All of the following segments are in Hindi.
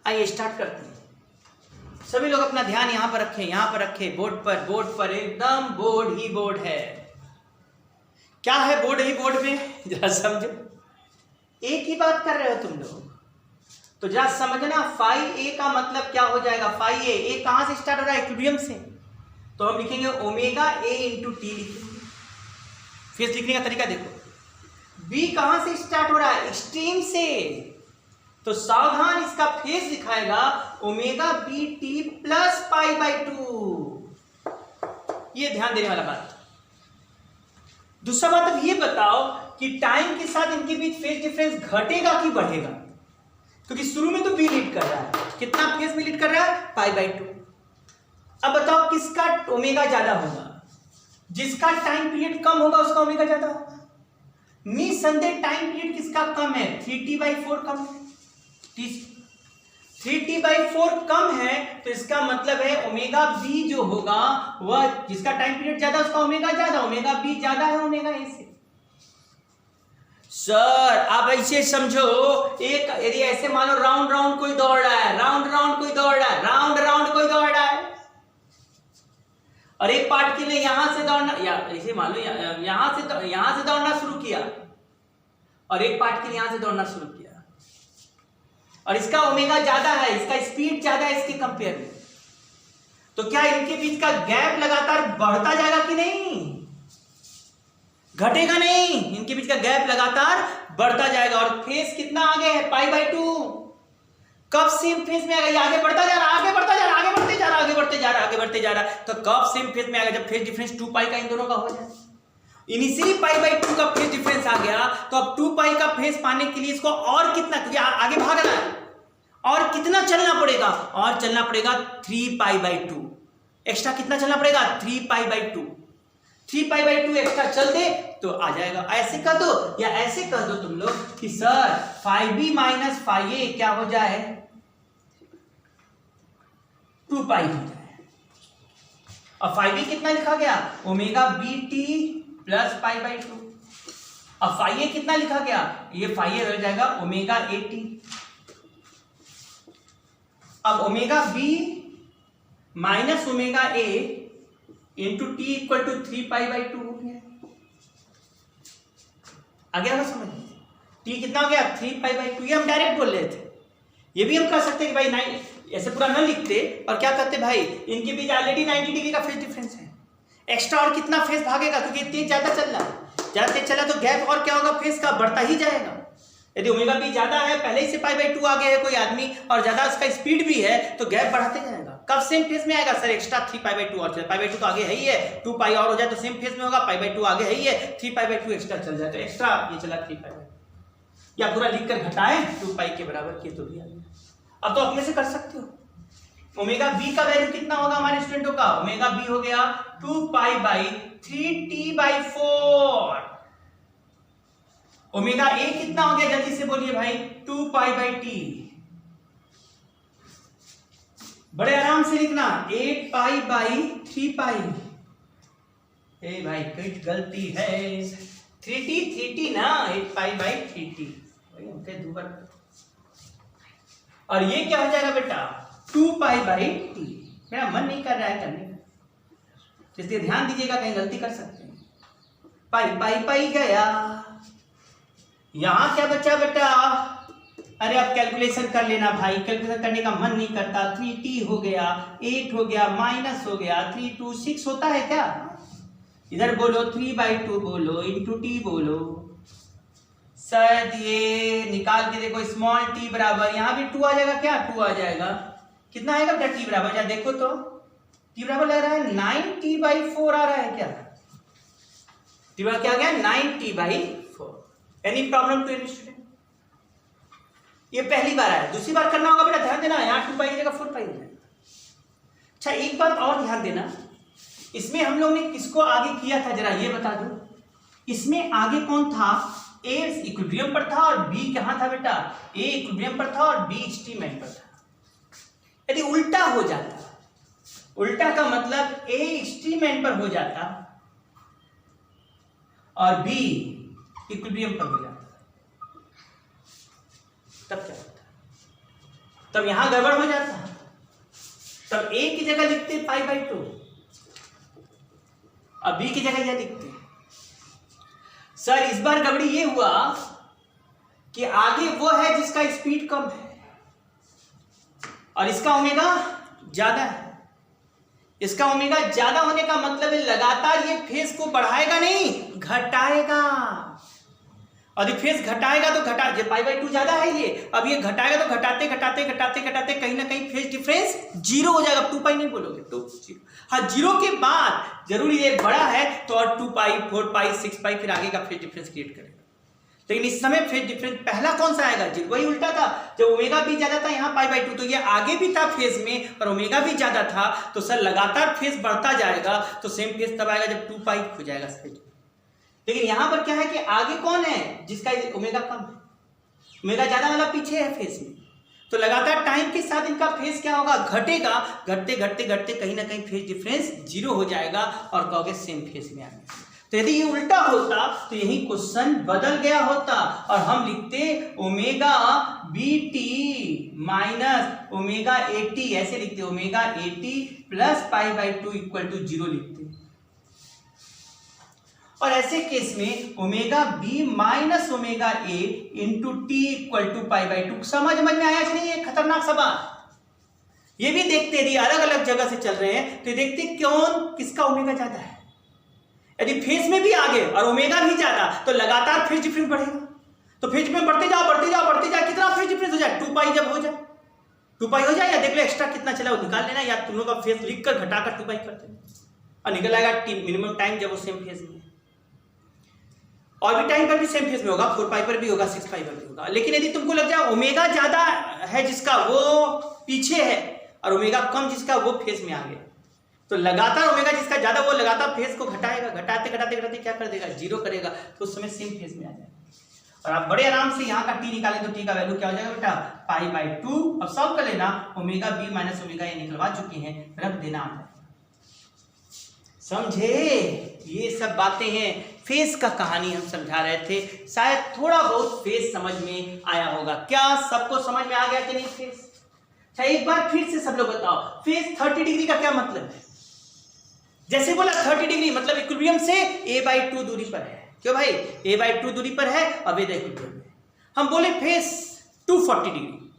आइए स्टार्ट करते हैं। सभी लोग अपना ध्यान यहाँ पर रखें, यहाँ पर रखें, बोर्ड पर एकदम बोर्ड ही बोर्ड है। क्या है बोर्ड ही बोर्ड में, जरा समझो। एक ही बात कर रहे हो तुम लोग, तो जरा समझना। फाई ए का मतलब क्या हो जाएगा? फाई ए कहां से स्टार्ट हो रहा है? इक्विलिब्रियम से। तो हम लिखेंगे ओमेगा ए इंटू टी लिखेंगे। फेज लिखने का तरीका देखो। बी कहां से स्टार्ट हो रहा है? एक्सट्रीम से। तो सावधान, इसका फेज दिखाएगा omega b t plus pi by 2। ये ध्यान देने वाला बात। दूसरा बात, अब ये बताओ कि टाइम के साथ इनके बीच फेज डिफरेंस घटेगा कि बढ़ेगा? क्योंकि शुरू में तो बी लीड कर रहा है। कितना फेज में लीड कर रहा है? पाई बाई 2। अब बताओ किसका ओमेगा ज्यादा होगा? जिसका टाइम पीरियड कम होगा उसका ओमेगा ज्यादा होगा। निसंदेह टाइम पीरियड किसका कम है? 3t/4 कम है। 3t/4 कम है, तो इसका मतलब है ओमेगा बी जो होगा वह, जिसका टाइम पीरियड ज्यादा उसका ओमेगा ज्यादा, ओमेगा बी ज्यादा है ओमेगा ए से। सर आप ऐसे समझो, एक यदि ऐसे मानो राउंड राउंड कोई दौड़ रहा है, राउंड राउंड कोई दौड़ रहा है, राउंड राउंड कोई दौड़ रहा है, और एक पार्ट के लिए यहां से दौड़ना, या ऐसे मान लो यहां से दौड़ना शुरू किया, और एक पार्ट के लिए यहां से दौड़ना शुरू किया, और इसका ओमेगा ज्यादा है, इसका स्पीड ज्यादा है इसके कंपेयर में, तो क्या इनके बीच का गैप लगातार बढ़ता जाएगा कि नहीं? घटेगा नहीं, इनके बीच का गैप लगातार बढ़ता जाएगा। और फेज कितना आगे है? पाई बाई 2। कब सेम फेज में आएगा? ये आगे बढ़ता जा रहा, आगे बढ़ता जा रहा, आगे बढ़ते जा रहा, आगे बढ़ते जा रहा, आगे बढ़ते जा रहा, तो कब सेम फेज में आएगा? जब फेज डिफरेंस 2 पाई का इन दोनों का हो जाए। इनिशियली पाई बाई 2 का फेज डिफरेंस आ गया, तो अब 2 पाई का फेज पाने के लिए इसको और कितना, क्योंकि आगे भाग रहा है, और कितना चलना पड़ेगा? और चलना पड़ेगा 3 पाई बाई 2। एक्स्ट्रा कितना चलना पड़ेगा? 3 pi by 2। 3 pi by 2 extra चल दे तो आ जाएगा। ऐसे कर दो, या ऐसे कर दो तुम लोग कि sir phi B minus phi A क्या हो जाए? 2 पाई हो जाए। और फाई बी कितना लिखा गया? Omega b t plus pi by 2। अब फाई ए कितना लिखा गया? ये फाई ए हो जाएगा ओमेगा ए टी। अब omega b minus omega a into t equal to 3 pi by 2 हो गया। आ गया ना समझ? टी कितना हो गया? 3 पाई बाई 2। ये हम डायरेक्ट बोल रहे थे। ये भी हम कह सकते कि भाई 9, ऐसे पूरा न लिखते और क्या कहते भाई, इनके बीच ऑलरेडी 90 डिग्री का फेज डिफरेंस है। एक्स्ट्रा और कितना फेज भागेगा? क्योंकि तेज ज्यादा चल रहा है, ज्यादा तेज चला तो गैप और क्या होगा? फेज का बढ़ता ही जाएगा। यदि ओमेगा बी ज्यादा है, पहले ही से पाई बाई 2 आगे है कोई आदमी, और ज्यादा उसका स्पीड भी है, तो गैप बढ़ाते जाएगा। कब सेम फेज में आएगा? सर एक्स्ट्रा 3 पाई बाई 2 और पाई बाई 2 तो आगे है ही है, 2 पाई और हो जाए तो सेम फेज में होगा, पाई बाई 2 आगे है ही है, 3 पाई बाई 2 एक्स्ट्रा चल जाए तो एक्स्ट्रा ये चला 3 पाई बाई 2, या पूरा लिखकर घटाएं 2 पाई के बराबर किए तो भी आ गया। अब तो अपने से कर सकते हो। ओमेगा बी का वैल्यू कितना होगा हमारे स्टूडेंटों का? ओमेगा बी हो गया 2 pi by 3t/4। Omega A कितना हो गया? जल्दी से बोलिए भाई, 2 पाई बाई टी। बड़े आराम से लिखना, 8 पाई बाई 3 पाई। ए भाई कुछ गलती है, 3t ना, 8 पाई बाई 3t। और ये क्या हो जाएगा बेटा? 2 पाई बाई टी। मेरा मन नहीं कर रहा है करने का, इसलिए ध्यान दीजिएगा, कहीं गलती कर सकते हैं। पाई पाई पाई गया, यहां क्या बचा बेटा? अरे अब कैलकुलेशन कर लेना भाई, कैलकुलेशन करने का मन नहीं करता। 3t हो गया, 8 हो गया, माइनस हो गया, 3 2 6 होता है क्या? इधर बोलो 3/2 बोलो, इंटू टी बोलो। शायद ये निकाल के देखो, स्मॉल टी बराबर, यहां भी 2 आ जाएगा क्या? 2 आ जाएगा। कितना आएगा बेटा टी बराबर? जा देखो तो, टी बराबर लग रहा है 9t/4 आ रहा है क्या? टी बराबर क्या आ गया? 9t/4। Any problem to any student? ये पहली बार आया, दूसरी बार करना होगा बेटा, ध्यान देना, यहाँ 2 पाई की जगह 4 पाई हो जाएगा। अच्छा एक बात और ध्यान देना, इसमें हम लोग ने किसको आगे किया था जरा ये बता दो। इसमें आगे कौन था? ए इक्विलिब्रियम पर था और बी कहां था बेटा? ए इक्विलिब्रियम पर था और बी एक्सट्रीम एंड पर था। यदि उल्टा हो जाता, उल्टा का मतलब ए एक्सट्रीम एंड पर हो जाता और बी इक्विलिब्रियम पर हो जाता, तब क्या होता? तब यहां गड़बड़ हो जाता, तब a की जगह लिखते π/2, अब b की जगह यह लिखते। सर इस बार गड़बड़ी ये हुआ कि आगे वो है जिसका स्पीड कम है और इसका ओमेगा ज्यादा है। इसका ओमेगा ज्यादा होने का मतलब है लगातार ये फेस को बढ़ाएगा नहीं, घटाएगा। और ये फेस घटाएगा तो घटा, ये π/2 ज्यादा है ये, अब ये घटाएगा तो घटाते घटाते घटाते घटाते कहीं ना कहीं फेस डिफरेंस 0 हो जाएगा। 2π नहीं बोलोगे, 2 हाँ 0 के बाद जरूरी ये बड़ा है तो और 2π 4π 6π फिर आगे का फेस डिफरेंस क्रिएट करेगा। लेकिन इस समय फेज डिफरेंस पहला कौन सा आएगा जी, वही उल्टा था। जब ओमेगा भी ज्यादा था यहाँ π/2, तो ये आगे भी था फेज में और ओमेगा भी ज्यादा था, तो सर लगातार फेज बढ़ता जाएगा तो सेम फेज तब आएगा जब 2π हो जाएगा फेज। लेकिन यहाँ पर क्या है कि आगे कौन है जिसका ओमेगा कम है, ओमेगा ज्यादा वाला पीछे है फेज में, तो लगातार टाइम के साथ इनका फेज क्या होगा, घटेगा। घटते घटते घटते कहीं ना कहीं फेज डिफरेंस 0 हो जाएगा और कहोगे सेम फेज में आ गया। तो यदि ये उल्टा होता तो यही क्वेश्चन बदल गया होता और हम लिखते omega BT minus omega AT, ऐसे लिखते omega AT plus π/2 equal to 0 लिखते। और ऐसे केस में omega B minus omega A into T equal to π/2। समझ में आया कि नहीं, ये खतरनाक सवाल। ये भी देखते यदि अलग अलग जगह से चल रहे हैं तो देखते कौन किसका ओमेगा ज्यादा है। यदि फेज में भी आगे और ओमेगा भी ज्यादा तो लगातार फेज डिफरेंस बढ़ेगा, तो फेज में बढ़ते जाओ बढ़ते जाओ बढ़ते जाओ, कितना फेज डिफरेंस हो जाए, 2π जब हो जाए, 2π हो जाए, या देख लो एक्स्ट्रा कितना चला वो निकाल लेना, या तुम लोग का फेज लिख कर घटाकर 2π कर देना और निकल आएगा मिनिमम टाइम जब वो सेम फेज में है। और भी टाइम पर भी सेम फेज में होगा, 4π पर भी होगा, 6π पर भी होगा। लेकिन यदि तुमको लग जाए ओमेगा ज्यादा है जिसका वो पीछे है और ओमेगा कम जिसका वो फेज में आ गया, तो लगातार ओमेगा जिसका ज्यादा वो लगातार फेज को घटाएगा, घटाते घटाते घटाते क्या कर देगा, 0 करेगा, तो उस समय सेम फेज में आ जाएगा। और आप बड़े आराम से यहाँ का टी निकालें तो टी का वैल्यू क्या हो जाएगा बेटा, π/2। अब सॉल्व कर लेना, omega B minus omega A निकलवा चुके हैं, रख देना। समझे, ये सब बातें हैं, फेज का कहानी हम समझा रहे थे, शायद थोड़ा बहुत फेज समझ में आया होगा। क्या सबको समझ में आ गया कि नहीं फेज? अच्छा एक बार फिर से सब लोग बताओ, फेज 30 डिग्री का क्या मतलब है? जैसे बोला 30 डिग्री मतलब इक्विलिब्रियम से a/2 दूरी पर है। क्यों भाई, a/2 दूरी पर है और वेद इक्विलिब्रियम में। हम बोले फेज 240 डिग्री,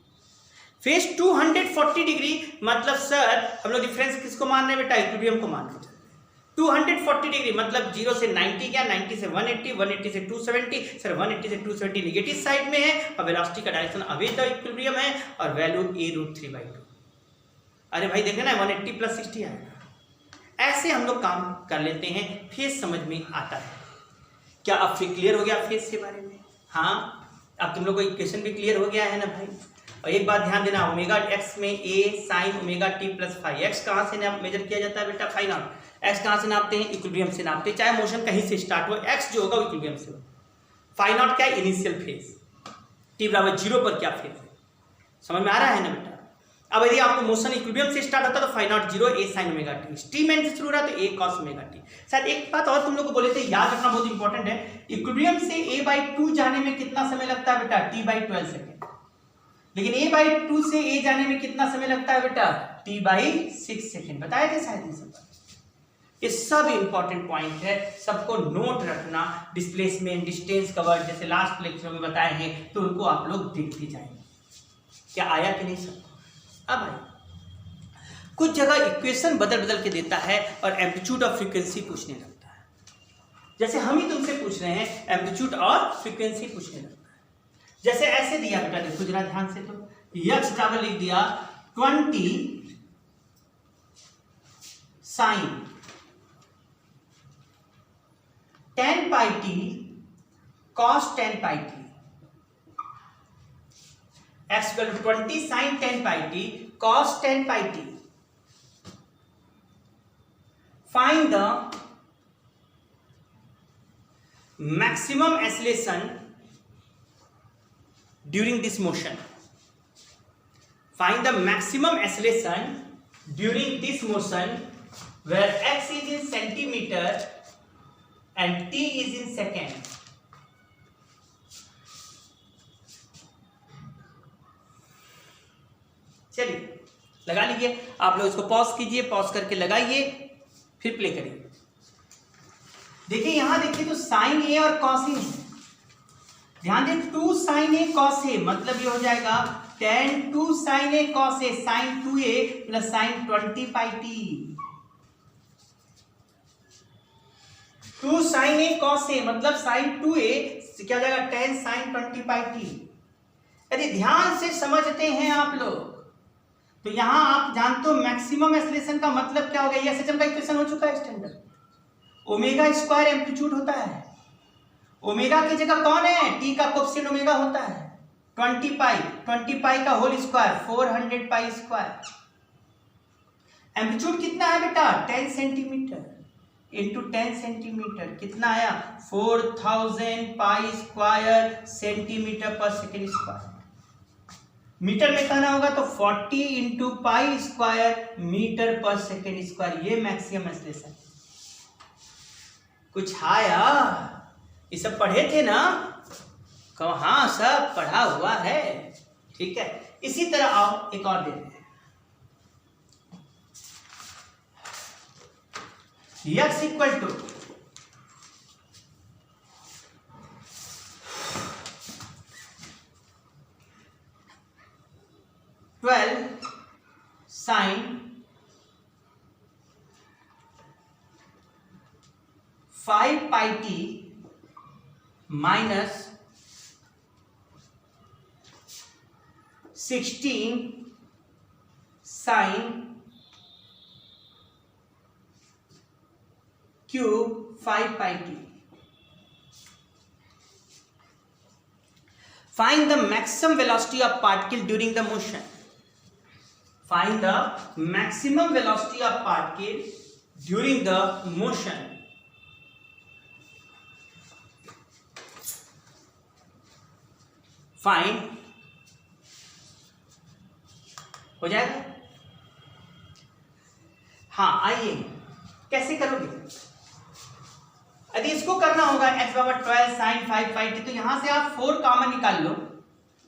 फेज 240 डिग्री मतलब सर हम लोग डिफरेंस किसको मान रहे हैं बेटा, इक्विलिब्रियम को मान रहे हैं। 240 डिग्री मतलब 0 से 90 गया, 90 से 180, 180 से 270, सर 180 से 270 नेगेटिव साइड में है और वेलोसिटी का डायरेक्शन अवे द इक्विलिब्रियम है और वैल्यू a√3/2। अरे भाई देखे ना 180 प्लस 60 आएगा। ऐसे हम लोग काम कर लेते हैं, फेज समझ में आता है। क्या अब फिर क्लियर हो गया फेज के बारे में? हाँ, अब तुम लोग को इक्वेशन भी क्लियर हो गया है ना भाई। और एक बात ध्यान देना, ओमेगा x में a sin omega t plus phi, x कहाँ से मेजर किया जाता है बेटा, फाई नॉट। एक्स कहाँ से नापते हैं, इक्विलिब्रियम से नापते हैं, चाहे मोशन कहीं से स्टार्ट हो, एक्स जो होगा वो इक्विलिब्रियम से हो। फाई नॉट क्या है, इनिशियल फेज, t बराबर 0 पर क्या फेज है, समझ में आ रहा है ना बेटा। अब यदि आपको मोशन इक्विलिब्रियम से स्टार्ट होता है तो phi naught 0 a sin omega t, t में से शुरू हो रहा है तो a cos ओमेगा t। शायद एक बात और तुम लोग को बोले थे, याद रखना बहुत इंपॉर्टेंट है, इक्विलिब्रियम से a/2 जाने में कितना समय लगता है बेटा, t/12 सेकेंड। लेकिन a/2 से a जाने में कितना समय लगता है बेटा, t/6 सेकेंड। बताए थे शायद ये सब। ये सब इंपॉर्टेंट पॉइंट है, सबको नोट रखना। डिस्प्लेसमेंट, डिस्टेंस कवर जैसे लास्ट लेक्चर में बताए हैं तो उनको आप लोग देखते जाएंगे। क्या आया कि नहीं सब? अब भाई कुछ जगह इक्वेशन बदल बदल के देता है और एम्पलीट्यूड और फ्रीक्वेंसी पूछने लगता है। जैसे हम ही तुमसे पूछ रहे हैं, एम्पलीट्यूड और फ्रीक्वेंसी पूछने लगता है। जैसे ऐसे दिया बेटा, देखो जरा ध्यान से, तो यक्स बराबर लिख दिया 20 sin 10 pi t cos 10 pi t, x equal to 20 sin 10 pi t cos 10 pi t. Find the maximum acceleration during this motion. Find the maximum acceleration during this motion where x is in centimeter and t is in second. चलिए लगा लीजिए, आप लोग इसको पॉज कीजिए, पॉज करके लगाइए, फिर प्ले करिए। देखिए यहां देखिए तो साइन ए और कॉस ए है, ध्यान दें 2 sin a cos a, मतलब ये हो जाएगा tan 2 sin a cos a sin 2a plus sin 20 pi t। 2 sin a cos a मतलब sin 2a क्या हो जाएगा tan sin 20 pi t। यदि ध्यान से समझते हैं आप लोग तो यहां आप जानते हो मैक्सिमम एक्सीलरेशन का मतलब क्या हो गया, ये एसएचएम का इक्वेशन हो चुका है स्टैंडर्ड। ओमेगा स्क्वायर एम्पलीट्यूड होता है, ओमेगा की जगह कौन है, टी का कोएफिशिएंट ओमेगा होता है 20 पाई का whole square 400 pi square. Amplitude कितना है बेटा 10 सेंटीमीटर इंटू 10 सेंटीमीटर कितना आया 4000 पाई स्क्वायर सेंटीमीटर पर सेकेंड स्क्वायर। मीटर में कहना होगा तो 40 इंटू पाई स्क्वायर मीटर पर सेकेंड स्क्वायर, ये मैक्सिमम एक्सीलरेशन। कुछ आया, ये सब पढ़े थे ना, कहो हाँ सब पढ़ा हुआ है, ठीक है। इसी तरह आओ एक और देते हैं, x equal to sin 5 pi t minus 16 sin cube 5 pi t। Find the maximum velocity of particle during the motion. Find the maximum velocity of particle during the motion. Find हो जाएगा। हाँ आइए कैसे करोगे, यदि इसको करना होगा x बराबर 12 sin 5 pi t, तो यहां से आप 4 कॉमन निकाल लो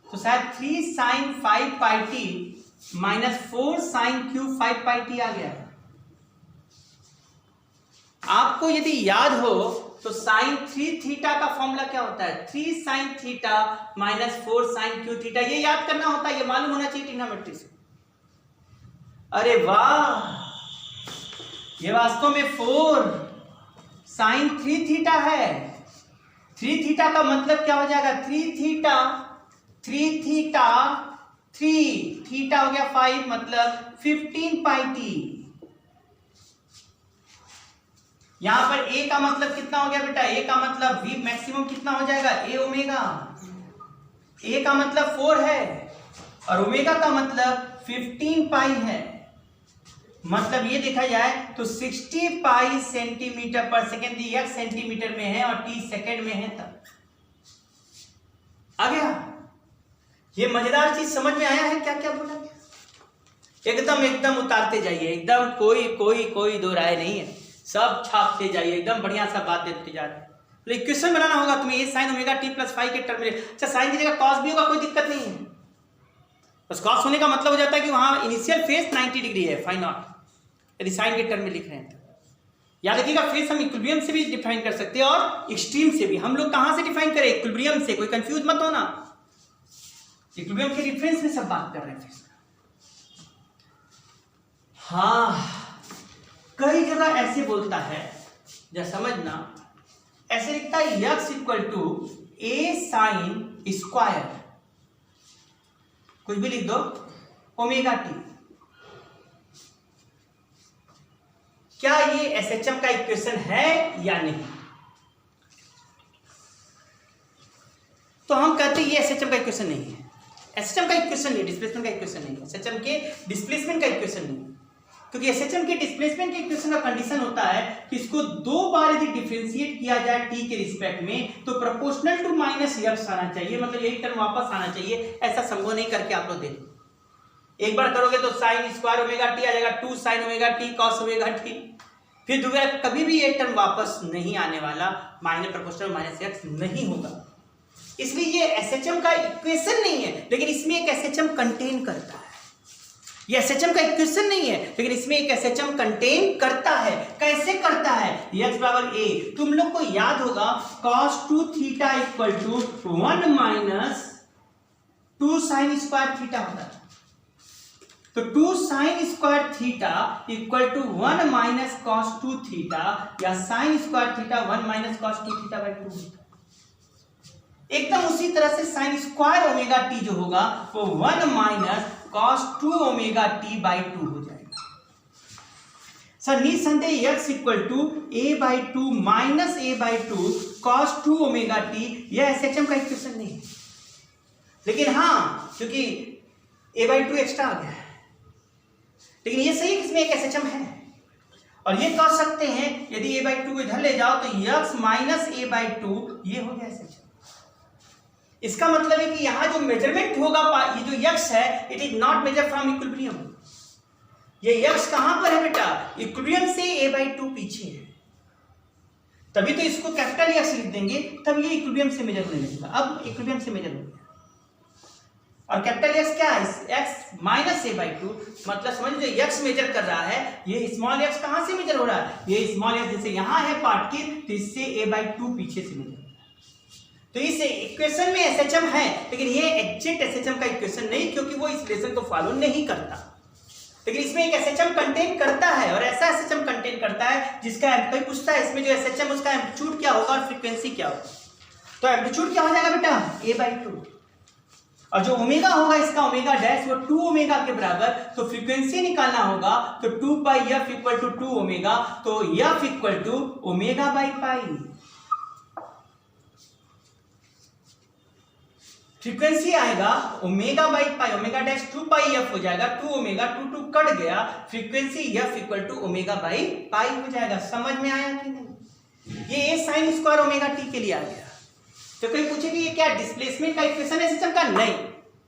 तो शायद 3 sin 5 pi t minus 4 sin cube 5 pi t आ गया। आपको यदि याद हो तो sin 3 थीटा का फॉर्मूला क्या होता है 3 sin theta minus 4 sin Q theta, ये याद करना होता है, ये मालूम होना चाहिए ट्रिग्नोमेट्री से। अरे वाह, ये वास्तव में 4 sin 3 थीटा है। 3 थीटा का मतलब क्या हो जाएगा 3 थीटा 3 थीटा 3 थीटा हो गया 5 मतलब 15 पाई टी। यहां पर a का मतलब कितना हो गया बेटा, a का मतलब v मैक्सिमम कितना हो जाएगा a ओमेगा। a का मतलब 4 है और ओमेगा का मतलब 15 पाई है, मतलब ये देखा जाए तो 60 पाई सेंटीमीटर पर सेकेंड, x सेंटीमीटर में है और t सेकेंड में है। तब आ गया, ये मजेदार चीज समझ में आया है क्या क्या बोला गया। एकदम उतारते जाइए, एकदम कोई दो राय नहीं है, सब छापते जाइए, एकदम बढ़िया सा बात देते जा रहे हैं। तो इक्वेशन बनाना होगा तुम्हें a sin omega t plus 5 के टर्म में। अच्छा साइन की जगह कॉस भी होगा, कोई दिक्कत नहीं है, बस कॉस होने का मतलब हो जाता है कि वहां इनिशियल फेस 90 डिग्री है, फाइ नॉट, यदि साइन के टर्म में लिख रहे हैं तो। याद रखिएगा फेस हम इक्विलिब्रियम से भी डिफाइन कर सकते हैं और एक्सट्रीम से भी। हम लोग कहां से डिफाइन करें, इक्विलिब्रियम से, कोई कंफ्यूज मत होना, इक्विलिब्रियम के रेफरेंस में सब बात कर रहे हैं। हाँ कई जगह ऐसे बोलता है, जरा समझना, ऐसे लिखता है x equal to a sine square, कुछ भी लिख दो, ओमेगा टी। क्या ये एसएचएम का इक्वेशन है या नहीं? तो हम कहते हैं ये एसएचएम का इक्वेशन नहीं है। एसएचएम का इक्वेशन नहीं, डिस्प्लेसमेंट का इक्वेशन नहीं है, एसएचएम के डिस्प्लेसमेंट का इक्वेशन नहीं, क्योंकि एसएचएम के डिस्प्लेसमेंट के इक्वेशन का कंडीशन होता है कि इसको 2 बार यदि डिफरेंशिएट किया जाए टी के रिस्पेक्ट में तो प्रोपोर्शनल टू माइनस x आना चाहिए, मतलब यही टर्म वापस आना चाहिए। ऐसा संभव नहीं करके आप लोग देखो, एक बार करोगे तो साइन स्क्वायर ओमेगा टी आ जाएगा 2 sin omega T cos omega T, फिर दोबारा कभी भी ये टर्म वापस नहीं आने वाला, माइनस प्रोपोर्शनल माइनस x नहीं होगा। इसलिए ये एसएचएम का इक्वेशन नहीं है, लेकिन इसमें एक एसएचएम कंटेन करता है। ये SHM का इक्वेशन नहीं है, लेकिन इसमें एक SHM कंटेन करता है। कैसे करता है? x बराबर a, तुम लोग को याद होगा cos 2 theta equal to 1 minus 2 sine square theta होता है। तो 2 sine square theta equal to 1 minus cos 2 theta, या sine square theta 1 minus cos 2 theta by 2 होता है। एकदम उसी तरह से साइन स्क्वायर ओमेगा टी जो होगा वो 1 minus cos 2 omega t by 2 हो जाएगा। सर निसंदेह x equal to a by 2 minus a by 2 cos 2 omega t, यह SHM का इक्वेशन नहीं है, लेकिन हाँ क्योंकि a बाई 2 एक्स्ट्रा आ गया है, लेकिन ये सही है, इसमें एक SHM है। और ये कह सकते हैं यदि a बाई 2 इधर ले जाओ तो x माइनस a बाई 2 ये हो गया SHM। इसका मतलब है कि यहां जो मेजरमेंट होगा, ये जो x है it is not measure from equilibrium. ये x कहां पर है बेटा? इक्विलिब्रियम से a बाई 2 पीछे है, तभी तो इसको कैपिटल x लिख देंगे, तब ये इक्विलिब्रियम से मेजर होने लगेगा। अब इक्विलिब्रियम से मेजर हो गया, और कैपिटल x क्या है? x माइनस a बाई 2, मतलब समझ लो x मेजर कर रहा है, ये स्मॉल x कहां से मेजर हो रहा है? ये स्मॉल x जैसे यहां है पार्ट की, तो इससे a बाई 2 पीछे से मेजर। तो इस इक्वेशन में SHM है, लेकिन ये एग्जैक्ट SHM का इक्वेशन नहीं, क्योंकि वो इस रिलेशन को फॉलो नहीं करता, लेकिन इसमें एक SHM कंटेन करता है, और ऐसा SHM कंटेन करता है जिसका कोई पूछता है इसमें जो SHM उसका एम्पलीट्यूड क्या होगा और फ्रीक्वेंसी क्या होगा। तो एम्पलीट्यूड क्या हो जाएगा बेटा? a बाई 2, और जो ओमेगा होगा इसका ओमेगा डैश वो 2 ओमेगा के बराबर, तो फ्रीक्वेंसी निकालना होगा, तो 2 pi f equal to 2 omega, तो f equal to omega by pi. Frequency आएगा omega by pi, omega dash 2 pi f हो जाएगा, 2 ओमेगा 2 कट गया, frequency f equal to omega by pi हो जाएगा। समझ में आया कि नहीं? ये a sine square omega T के लिए आ गया। तो कोई पूछे कि ये क्या डिस्प्लेसमेंट का इक्वेशन है SHM का? नहीं,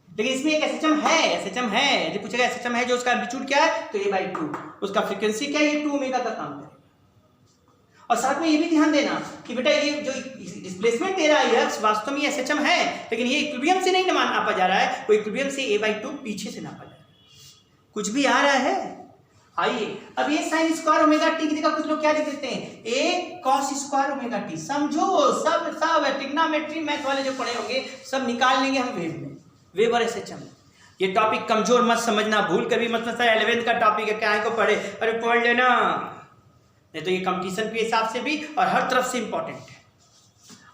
लेकिन इसमें एक SHM है, SHM है। यदि पूछेगा SHM है जो उसका एम्पलीट्यूड क्या है, तो a बाई 2, उसका फ्रीक्वेंसी क्या है? ये 2 ओमेगा का काम करेगा। और साथ में ये भी ध्यान देना कि बेटा ये जो डिस्प्लेसमेंट दे रहा है x वास्तव में SHM है, लेकिन ये इक्विलिब्रियम से नहीं नापा जा रहा है, वो इक्विलिब्रियम से a बाई 2 पीछे से नापा जा रहा है। कुछ भी आ रहा है? आइए अब ये साइन स्क्वायर ओमेगा टी की जगह कुछ लोग क्या लिख देते हैं? a cos square omega T. समझो, सब ट्रिग्नोमेट्री मैथ वाले जो पढ़े होंगे सब निकाल लेंगे हम वेव में, वेव और SHM। ये टॉपिक कमजोर मत समझना, भूल कर भी मत समझना 11th का टॉपिक है, क्या को पढ़े, अरे पढ़ लेना, नहीं तो ये कंपटीशन के हिसाब से भी और हर तरफ से इंपॉर्टेंट है।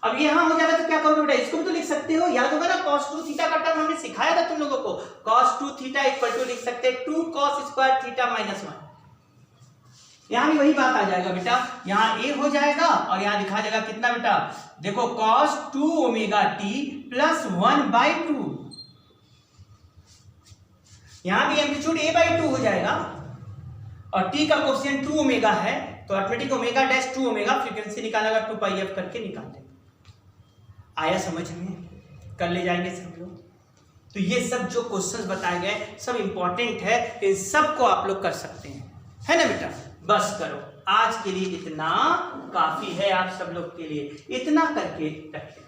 अब यहां हो जाएगा तो क्या करोगे बेटा? इसको भी तो लिख सकते हो, याद होगा ना cos 2 थीटा का टर्म हमने सिखाया था तुम लोगों को। cos 2 थीटा इक्वल टू लिख सकते हैं 2 cos स्क्वायर थीटा माइनस 1। यहां भी वही बात आ जाएगा बेटा, यहां a हो जाएगा और यहां लिखा जाएगा कितना बेटा? देखो cos 2 omega T plus 1 by 2, यहां भी एम्पलीट्यूड a बाई 2 हो जाएगा, और t का कोफिशिएंट 2 ओमेगा है, तो automatic omega dash 2 omega, frequency निकालेगा 2 पाई f करके निकाल देंगे। आया समझ में? कर ले जाएंगे सब लोग। तो ये सब जो क्वेश्चंस बताए गए सब इंपॉर्टेंट है, इन सब को आप लोग कर सकते हैं, है ना बेटा? बस करो, आज के लिए इतना काफी है आप सब लोग के लिए, इतना करके रखें।